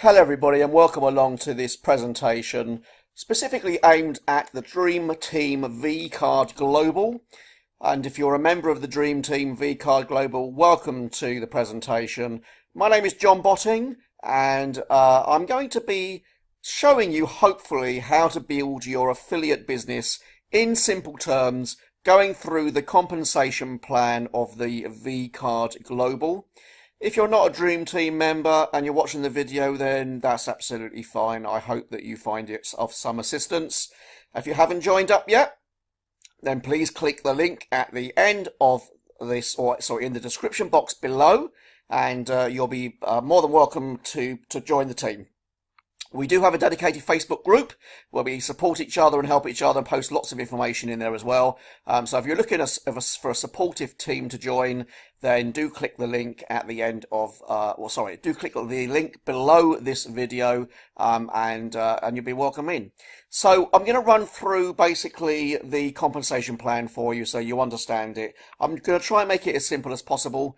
Hello everybody and welcome along to this presentation specifically aimed at the Dream Team vCard Global. And if you're a member of the Dream Team vCard Global, welcome to the presentation. My name is John Botting and I'm going to be showing you hopefully how to build your affiliate business in simple terms, going through the compensation plan of the vCard Global. If you're not a Dream Team member and you're watching the video, then that's absolutely fine. I hope that you find it of some assistance. If you haven't joined up yet, then please click the link at the end of this, or sorry, in the description box below, and you'll be more than welcome to join the team. We do have a dedicated Facebook group where we support each other and help each other and post lots of information in there as well. So if you're looking for a supportive team to join, then do click the link at the end of, do click the link below this video, and you'll be welcome in. So I'm going to run through basically the compensation plan for you so you understand it. I'm going to try and make it as simple as possible.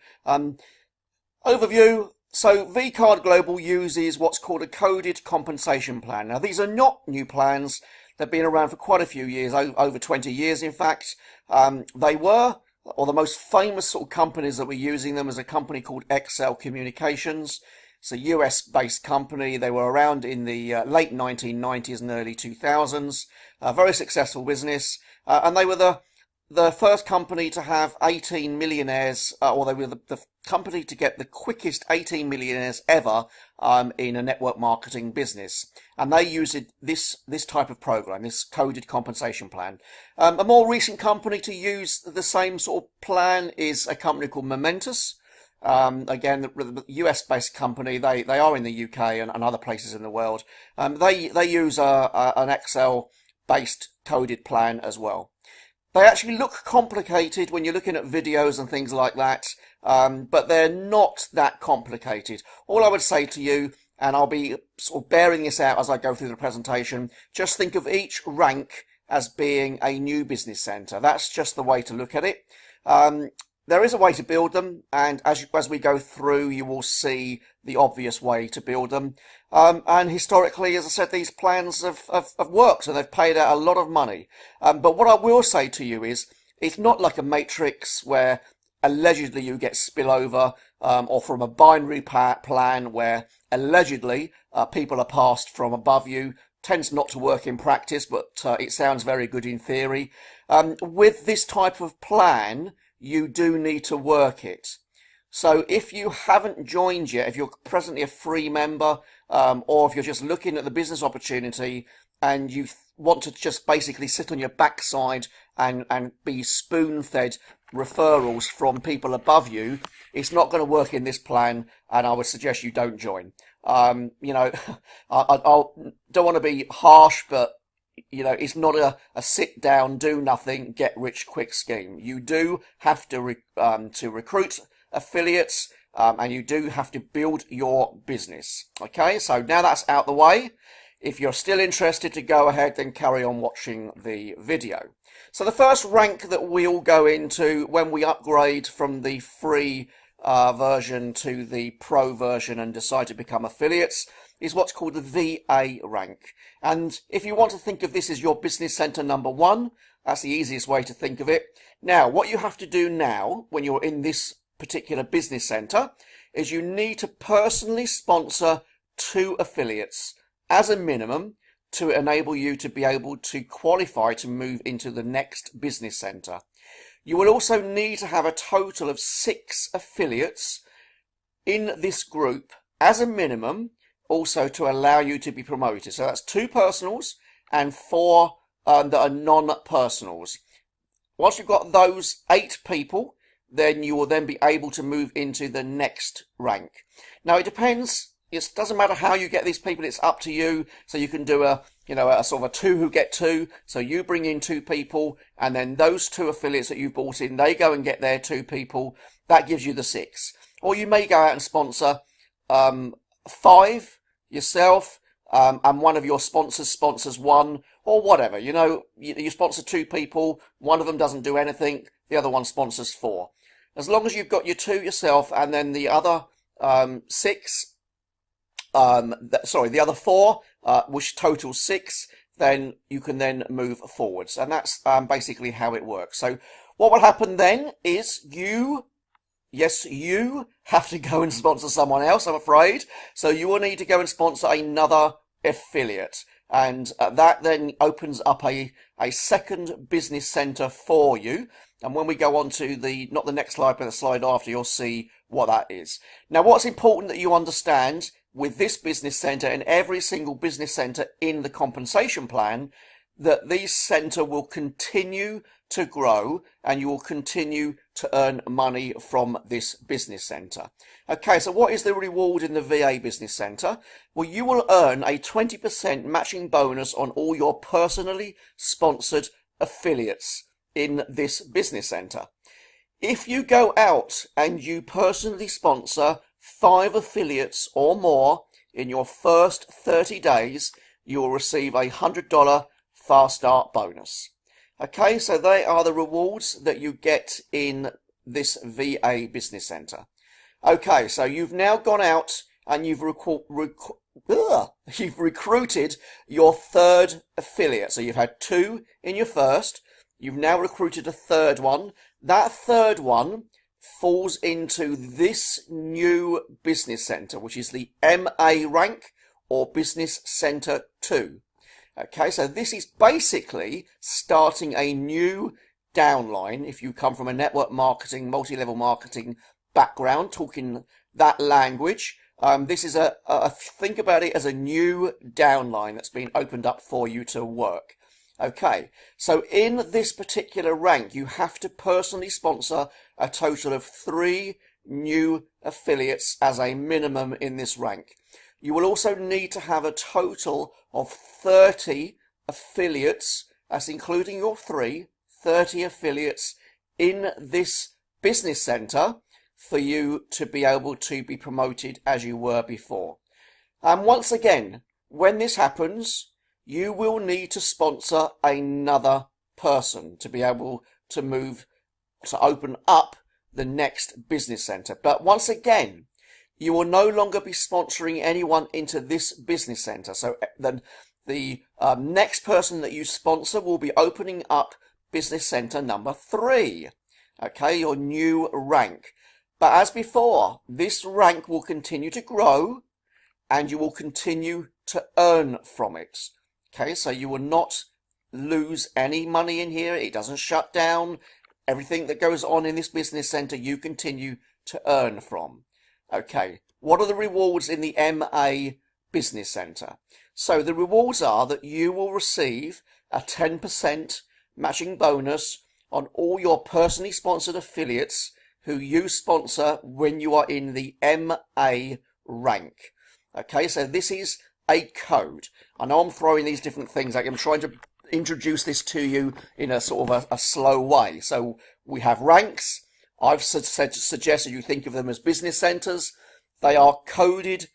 Overview. So vCard Global uses what's called a coded compensation plan. Now these are not new plans. They've been around for quite a few years, over 20 years in fact. They were, or the most famous sort of companies that were using them is a company called Excel Communications. It's a US based company. They were around in the late 1990s and early 2000s. A very successful business, and they were the first company to have 18 millionaires, or they were the company to get the quickest 18 millionaires ever in a network marketing business. And they used this type of program, this coded compensation plan. A more recent company to use the same sort of plan is a company called Momentous. Again, the US-based company. They are in the UK and other places in the world. They use an Excel-based coded plan as well. They actually look complicated when you're looking at videos and things like that, but they're not that complicated. All I would say to you, and I'll be sort of bearing this out as I go through the presentation, just think of each rank as being a new business center. That's just the way to look at it. There is a way to build them, and as we go through, you will see the obvious way to build them. And historically, as I said, these plans have worked, and they've paid out a lot of money. But what I will say to you is, it's not like a matrix where allegedly you get spillover, or from a binary plan where allegedly people are passed from above you. Tends not to work in practice, but it sounds very good in theory. With this type of plan, you do need to work it. So if you haven't joined yet, if you're presently a free member, or if you're just looking at the business opportunity and you want to just basically sit on your backside and be spoon-fed referrals from people above you, it's not going to work in this plan, and I would suggest you don't join. You know, I don't want to be harsh, but you know, it's not a sit down, do nothing, get rich quick scheme. You do have to recruit affiliates, and you do have to build your business. Okay, so now that's out the way. If you're still interested to go ahead, then carry on watching the video. So the first rank that we'll go into when we upgrade from the free version to the pro version and decide to become affiliates is what's called the VA rank. And if you want to think of this as your business center number one, that's the easiest way to think of it. Now, what you have to do now when you're in this particular business center is you need to personally sponsor 2 affiliates as a minimum to enable you to be able to qualify to move into the next business center. You will also need to have a total of 6 affiliates in this group as a minimum, also to allow you to be promoted. So that's 2 personals and 4 that are non-personals. Once you've got those 8 people, then you will then be able to move into the next rank. Now it depends. It doesn't matter how you get these people. It's up to you. So you can do a sort of a 2 who get 2. So you bring in 2 people, and then those 2 affiliates that you brought in, they go and get their 2 people. That gives you the 6. Or you may go out and sponsor 5 yourself, and one of your sponsors sponsors 1, or whatever. You know, you sponsor 2 people, one of them doesn't do anything, the other one sponsors 4. As long as you've got your 2 yourself and then the other 6 the other four, which total six, then you can then move forwards. And that's basically how it works. So what will happen then is yes, you have to go and sponsor someone else, I'm afraid. So you will need to go and sponsor another affiliate. And that then opens up a second business center for you. And when we go on to not the next slide, but the slide after, you'll see what that is. Now, what's important that you understand with this business center and every single business center in the compensation plan, that these center will continue to grow and you will continue to earn money from this business center. Okay, so what is the reward in the VA business center? Well, you will earn a 20% matching bonus on all your personally sponsored affiliates in this business center. If you go out and you personally sponsor 5 affiliates or more in your first 30 days, you will receive a $100 Fast Start bonus. Okay, so they are the rewards that you get in this VA business center. Okay, so you've now gone out and you've recruited your third affiliate. So you've had 2 in your first. You've now recruited a third one. That third one falls into this new business center, which is the MA rank or Business Center 2. Okay, so this is basically starting a new downline. If you come from a network marketing, multi-level marketing background, talking that language, this is think about it as a new downline that's been opened up for you to work. Okay, so in this particular rank, you have to personally sponsor a total of 3 new affiliates as a minimum in this rank. You will also need to have a total of 30 affiliates, that's including your 30 affiliates in this business center for you to be able to be promoted as you were before. And once again, when this happens, you will need to sponsor another person to be able to move to open up the next business center. But once again, you will no longer be sponsoring anyone into this business center. So then the next person that you sponsor will be opening up business center number 3. Okay, your new rank. But as before, this rank will continue to grow and you will continue to earn from it. Okay, so you will not lose any money in here. It doesn't shut down. Everything that goes on in this business center, you continue to earn from. Okay, what are the rewards in the MA business center? So the rewards are that you will receive a 10% matching bonus on all your personally sponsored affiliates who you sponsor when you are in the MA rank. Okay, so this is a code. I know I'm throwing these different things out. I'm trying to introduce this to you in a sort of a slow way. So we have ranks. I've suggested you think of them as business centers. They are coded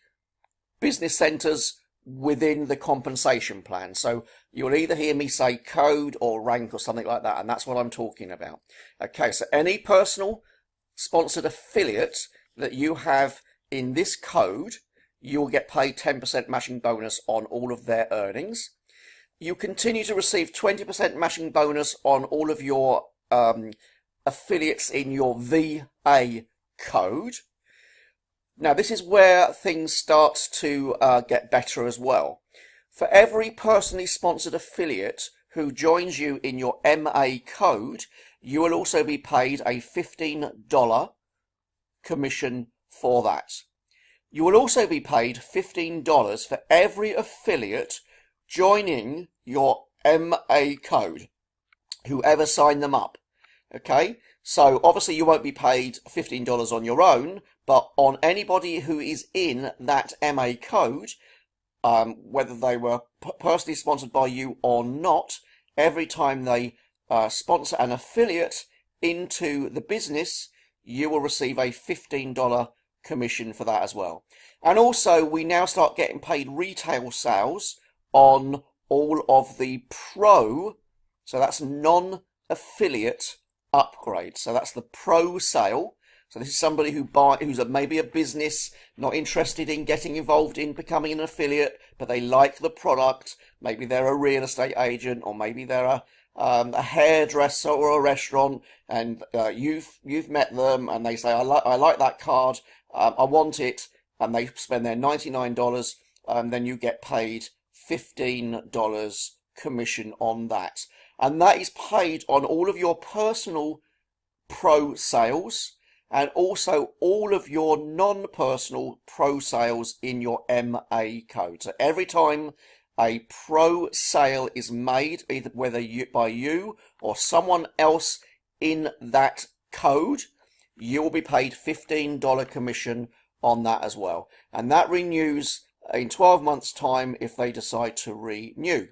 business centers within the compensation plan. So you'll either hear me say code or rank or something like that, and that's what I'm talking about. Okay, so any personal sponsored affiliate that you have in this code, you'll get paid 10% matching bonus on all of their earnings. You continue to receive 20% matching bonus on all of your affiliates in your VA code. Now, this is where things start to get better as well. For every personally sponsored affiliate who joins you in your MA code, you will also be paid a $15 commission for that. You will also be paid $15 for every affiliate joining your MA code, whoever signed them up. Okay, so obviously you won't be paid $15 on your own, but on anybody who is in that MA code, whether they were personally sponsored by you or not, every time they sponsor an affiliate into the business, you will receive a $15 commission for that as well. And also, we now start getting paid retail sales on all of the pro, so that's non-affiliate upgrades. So that's the pro sale. So this is somebody who's maybe a business, not interested in getting involved in becoming an affiliate, but they like the product. Maybe they're a real estate agent, or maybe they're a hairdresser or a restaurant, and you've met them, and they say, I like that card, I want it, and they spend their $99, then you get paid $15 commission on that. And that is paid on all of your personal pro sales and also all of your non-personal pro sales in your MA code. So every time a pro sale is made, either by you or someone else in that code, you will be paid $15 commission on that as well. And that renews in 12 months' time if they decide to renew.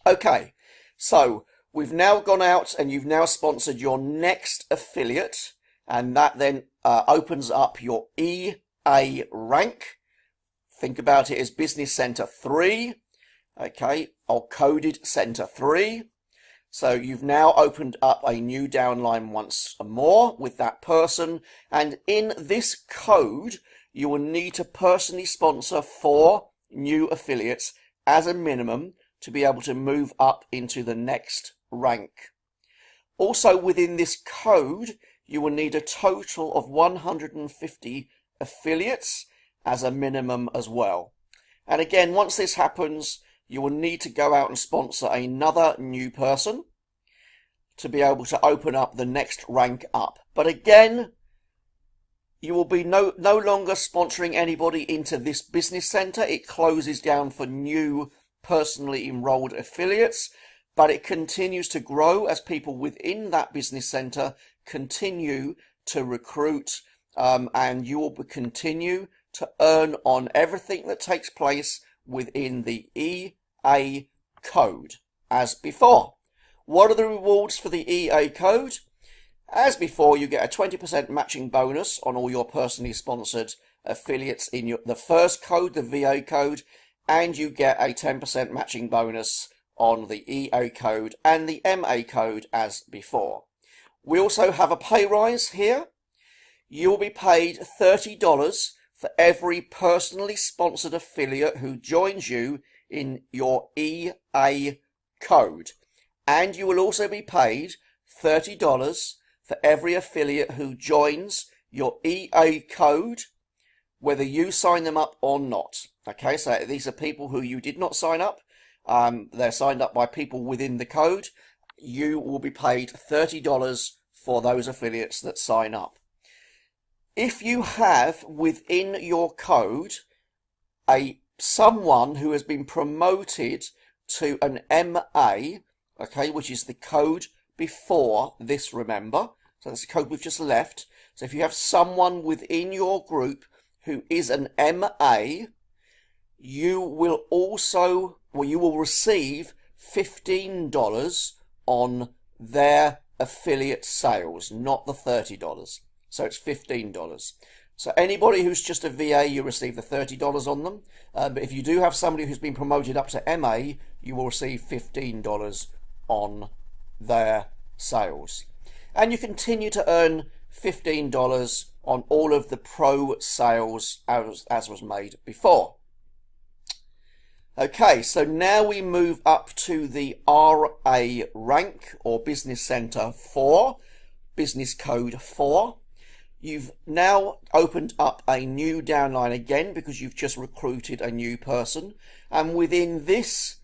Okay, so we've now gone out and you've now sponsored your next affiliate, and that then opens up your EA rank. Think about it as Business Center 3, okay, or Coded Center 3. So you've now opened up a new downline once more with that person, and in this code you will need to personally sponsor 4 new affiliates as a minimum to be able to move up into the next rank. Also within this code you will need a total of 150 affiliates as a minimum as well. And again, once this happens, you will need to go out and sponsor another new person to be able to open up the next rank up. But again, you will be no longer sponsoring anybody into this business center. It closes down for new personally enrolled affiliates, but it continues to grow as people within that business center continue to recruit, and you will continue to earn on everything that takes place within the EA code as before. What are the rewards for the EA code? As before, you get a 20% matching bonus on all your personally sponsored affiliates in the first code, the VA code, and you get a 10% matching bonus on the EA code and the MA code as before. We also have a pay rise here. You'll be paid $30 for every personally sponsored affiliate who joins you in your EA code. And you will also be paid $30 for every affiliate who joins your EA code, whether you sign them up or not. Okay, so these are people who you did not sign up. They're signed up by people within the code. You will be paid $30 for those affiliates that sign up. If you have within your code someone who has been promoted to an MA, okay, which is the code before this, remember, so that's the code we've just left. So if you have someone within your group who is an MA, you will receive $15 on their affiliate sales, not the $30. So it's $15. So anybody who's just a VA, you receive the $30 on them. But if you do have somebody who's been promoted up to MA, you will receive $15 on their sales. And you continue to earn $15 on all of the pro sales as was made before. Okay, so now we move up to the RA rank, or Business Center 4, Business Code 4. You've now opened up a new downline again because you've just recruited a new person. And within this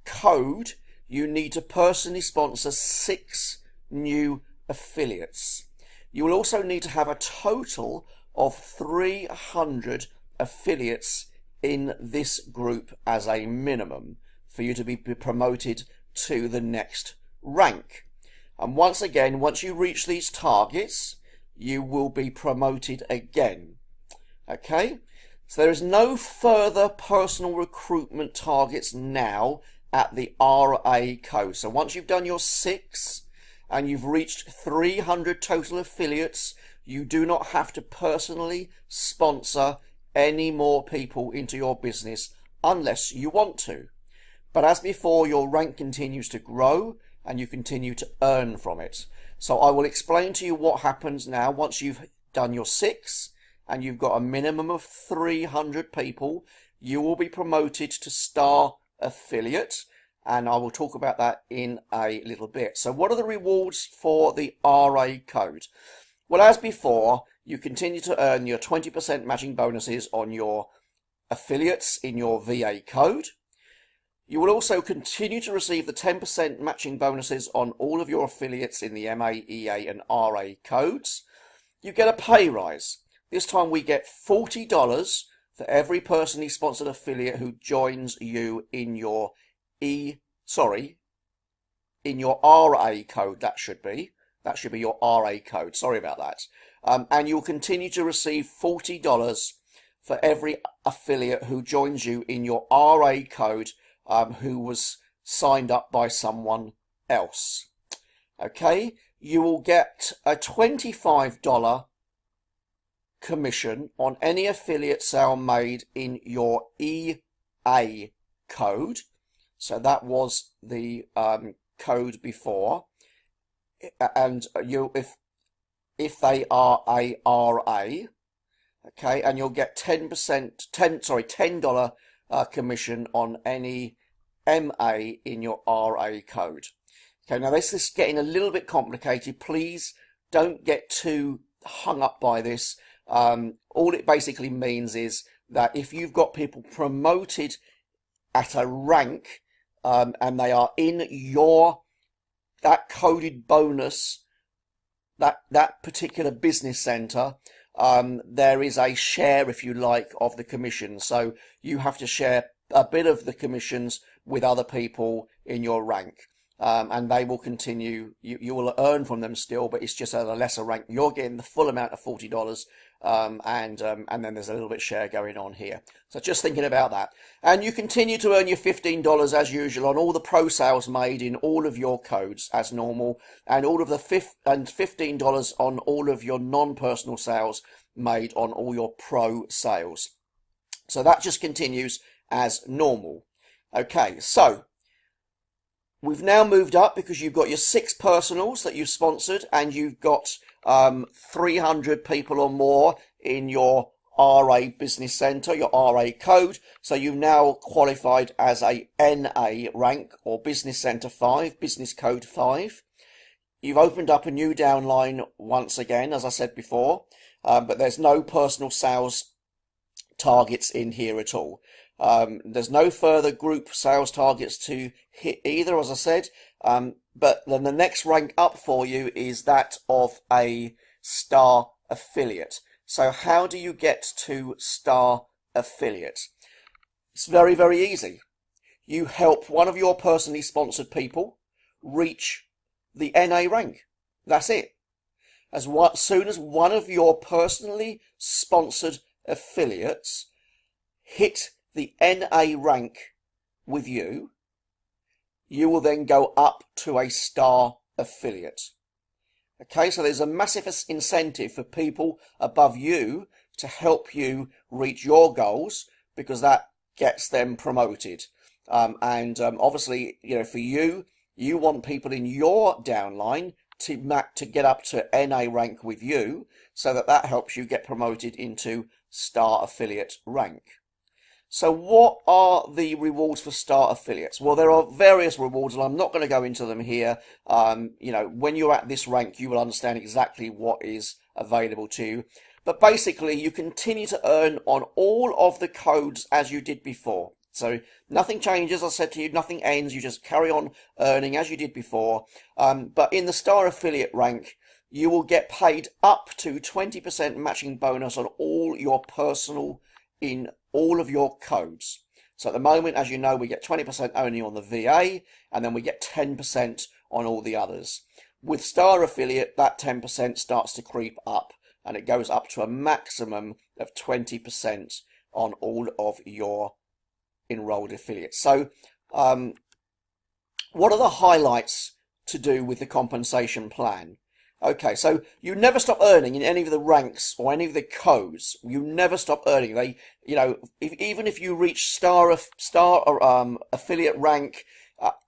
code, you need to personally sponsor 6 new affiliates. You will also need to have a total of 300 affiliates in this group as a minimum for you to be promoted to the next rank. And once again, once you reach these targets, you will be promoted again. Okay, so there is no further personal recruitment targets now at the RA code. So once you've done your 6 and you've reached 300 total affiliates, you do not have to personally sponsor any more people into your business unless you want to. But as before, your rank continues to grow and you continue to earn from it. So I will explain to you what happens now once you've done your 6 and you've got a minimum of 300 people. You will be promoted to star affiliate, and I will talk about that in a little bit. So what are the rewards for the RA code? Well, as before, you continue to earn your 20% matching bonuses on your affiliates in your VA code. You will also continue to receive the 10% matching bonuses on all of your affiliates in the MA, EA and RA codes. You get a pay rise. This time we get $40 for every personally sponsored affiliate who joins you in your in your RA code. That should be your RA code. Sorry about that. And you'll continue to receive $40 for every affiliate who joins you in your RA code who was signed up by someone else. Okay, you will get a $25 commission on any affiliate sale made in your EA code. So that was the code before, and if they are a RA, okay, and you'll get $10 commission on any MA in your RA code. Okay, now this is getting a little bit complicated. Please don't get too hung up by this. All it basically means is that if you've got people promoted at a rank and they are in that coded bonus, that particular business center, there is a share, if you like, of the commission. So you have to share a bit of the commissions with other people in your rank. And they will continue, you will earn from them still, but it's just at a lesser rank. You're getting the full amount of $40, and then there's a little bit share going on here. So just thinking about that. And you continue to earn your $15 as usual on all the pro sales made in all of your codes as normal, and all of the $15 on all of your non-personal sales made on all your pro sales. So that just continues as normal. Okay, so we've now moved up because you've got your 6 personals that you've sponsored, and you've got 300 people or more in your RA business center, your RA code. So you've now qualified as a NA rank, or business center 5, business code 5. You've opened up a new downline once again, as I said before, but there's no personal sales targets in here at all. There's no further group sales targets to hit either, as I said, but then the next rank up for you is that of a star affiliate. So how do you get to star affiliate? It's very, very easy. You help one of your personally sponsored people reach the NA rank. That's it. As soon as one of your personally sponsored affiliates hit the NA rank with you, you will then go up to a star affiliate. Okay, so there's a massive incentive for people above you to help you reach your goals, because that gets them promoted. Obviously, you know, for you want people in your downline to get up to NA rank with you, so that helps you get promoted into star affiliate rank. So what are the rewards for star affiliates? Well, there are various rewards, and I'm not going to go into them here. You know, when you're at this rank, you will understand exactly what is available to you. But basically, you continue to earn on all of the codes as you did before. So nothing changes, as I said to you, nothing ends. You just carry on earning as you did before. But in the star affiliate rank, you will get paid up to 20% matching bonus on all your personal in all of your codes. So at the moment, as you know, we get 20% only on the VA, and then we get 10% on all the others. With star affiliate, that 10% starts to creep up, and it goes up to a maximum of 20% on all of your enrolled affiliates. So what are the highlights to do with the compensation plan? Okay, so you never stop earning in any of the ranks or any of the codes. You never stop earning. They, you know, even if you reach star affiliate rank,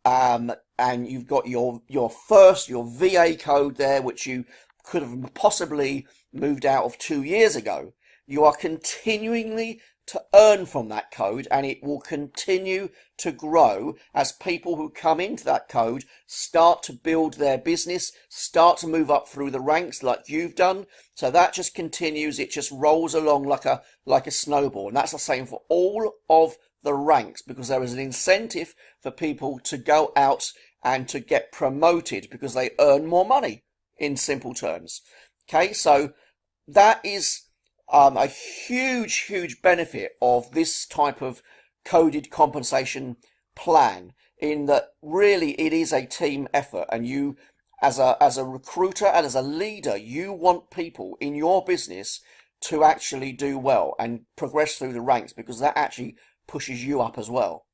and you've got your VA code there, which you could have possibly moved out of 2 years ago. You are continually to earn from that code, and it will continue to grow as people who come into that code start to build their business, start to move up through the ranks like you've done. So that just continues, it just rolls along like a snowball. And that's the same for all of the ranks, because there is an incentive for people to go out and to get promoted because they earn more money, in simple terms. Okay, so that is a huge benefit of this type of coded compensation plan, in that really it is a team effort, and you as a recruiter and as a leader, you want people in your business to actually do well and progress through the ranks, because that actually pushes you up as well.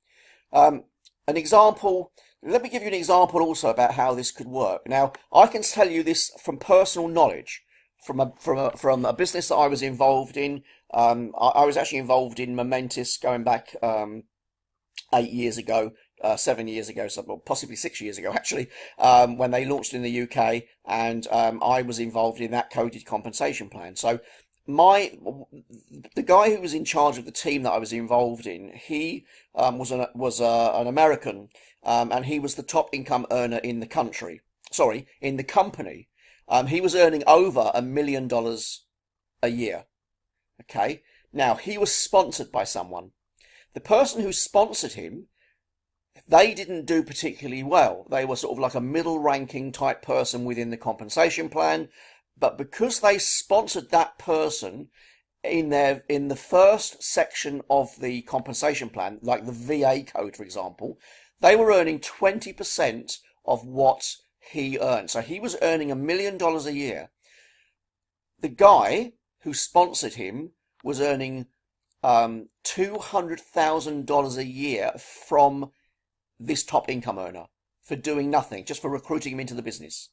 An example, let me give you an example also about how this could work. Now, I can tell you this from personal knowledge, from a business that I was involved in. I was actually involved in Momentous going back 8 years ago, 7 years ago, well, possibly 6 years ago actually, when they launched in the UK, and I was involved in that coded compensation plan. So the guy who was in charge of the team that I was involved in, he was an American, and he was the top income earner in the country. Sorry, in the company. He was earning over $1 million a year. Okay, now he was sponsored by someone. The person who sponsored him, they didn't do particularly well. They were sort of like a middle ranking type person within the compensation plan. But because they sponsored that person in the first section of the compensation plan, like the VA code, for example, they were earning 20% of what he earned. So he was earning $1 million a year. The guy who sponsored him was earning $200,000 a year from this top income earner for doing nothing, just for recruiting him into the business.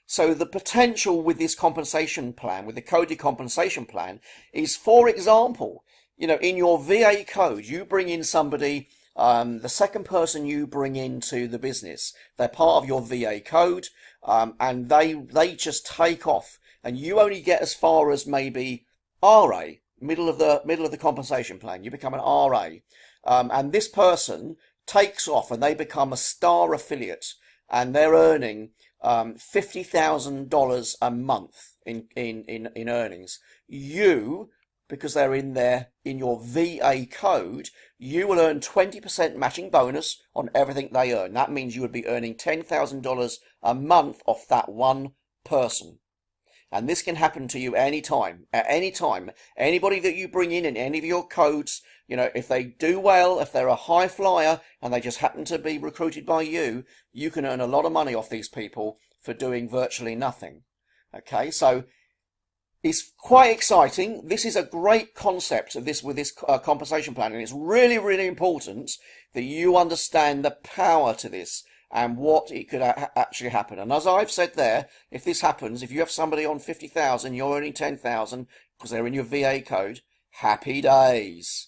So the potential with this compensation plan, with the coded compensation plan, is, for example, in your VA code, you bring in somebody, the second person you bring into the business, they're part of your VA code, and they just take off, and you only get as far as maybe RA, middle of the compensation plan. You become an RA, and this person takes off and they become a star affiliate, and they're earning $50,000 a month in earnings. You, because they're in your VA code, you will earn 20% matching bonus on everything they earn. That means you would be earning $10,000 a month off that one person. And this can happen to you anytime, at any time. Anybody that you bring in any of your codes, if they do well, if they're a high flyer and they just happen to be recruited by you, you can earn a lot of money off these people for doing virtually nothing. Okay, so it's quite exciting. This is a great concept of this with this compensation plan, and it's really important that you understand the power to this and what it could actually happen. And as I've said there, if this happens, if you have somebody on 50,000, you're earning 10,000 because they're in your VA code, happy days.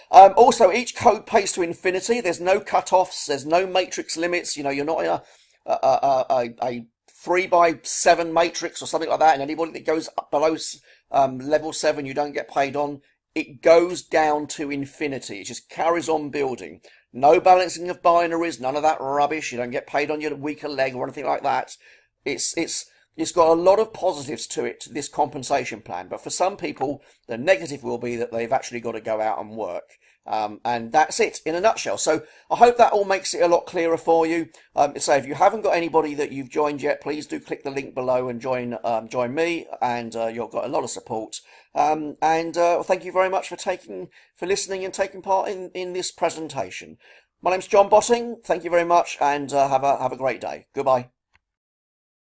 Also, each code pays to infinity. There's no cut-offs. There's no matrix limits. You're not in a 3x7 matrix or something like that. And anybody that goes below level 7, you don't get paid on. It goes down to infinity. It just carries on building. No balancing of binaries, none of that rubbish. You don't get paid on your weaker leg or anything like that. It's got a lot of positives to it, this compensation plan. But for some people, the negative will be that they've actually got to go out and work. And that's it in a nutshell. So I hope that all makes it a lot clearer for you. So if you haven't got anybody that you've joined yet, please do click the link below and join me, and you've got a lot of support. Thank you very much for listening and taking part in this presentation. My name's John Botting. Thank you very much, and have a great day. Goodbye.